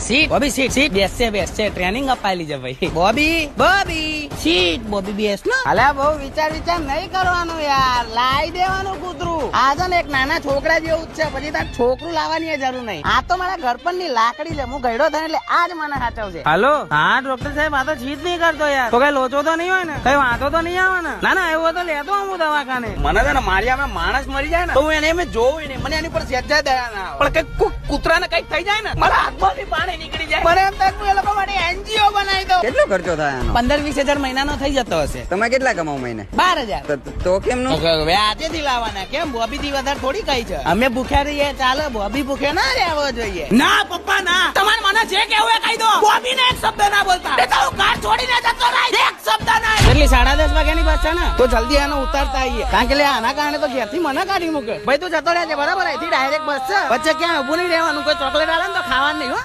Seat Bobby seat બેસશે training અપાયેલી છે ભાઈ. બોબી સીટ બોબી બેસ ને. અલા બહુ વિચાર નહીં કરવાનું યાર, લાવી દેવાનું કૂતરું. આ છે ને એક નાના છોકરા જેવું જ છે, પછી તાર છોકરું લાવવાની જરૂર નહીં. આ તો મારા ઘરપણ ની લાકડી છે, હું ગયડો થાય એટલે આજ મને સાચવશે. હાલો હા ડોક્ટર સાહેબ, આ તો ચીજ નહીં કરતો યાર. તો કઈ લોચો તો નહીં હોય ને, કઈ વાંધો તો નહીં આવે ને? ના એવું તો લેતો હું દવાખાને. મને છે ને મારી આમે માણસ મરી જાય ને તો હું એને એમ જોઉં ને, મને એની પર સહેજા દયા ના આવે. પણ કઈ કૂતરા ને કઈક થઈ જાય ને મારા હાથમાંથી પાણી નીકળી જાય. મને એમ થાય એ લોકો માટે એનજીઓ બનાવી દો. કેટલો ખર્ચો થાય આનો? 15-20 હજાર મહિનાનો થઈ જતો હશે. તમે કેટલા કમાવ મહિને? 12,000. તો કેમ નું? વ્યાજેથી લાવવાના. કેમ બોબી થી વધારે થોડી કઈ છે? અમે ભૂખ્યા રહીએ ચાલે, બોબી ભૂખ્યા ના રહેવો જોઈએ. ના પપ્પા ના, તમારે મને જે કેવું એ કહી દો. બોબી ને એક શબ્દ ના બોલતા. ઘર છોડીને જતો રહે, એક શબ્દ ના. એટલી 10:30 વાગ્યાની બસ છે ને, તો જલ્દી આનો ઉતારતા આવીએ. કારણ કે આના કારણે તો ઘેરથી મને કાઢી મૂકે. ભાઈ તું જતો રહેજે બરાબર, અહીંથી ડાયરેક્ટ બસ છે. વચ્ચે ક્યાં ઉભું નહીં રહેવાનું. કોઈ ચોકલેટ આલે ને તો ખાવાનું નહીં હો.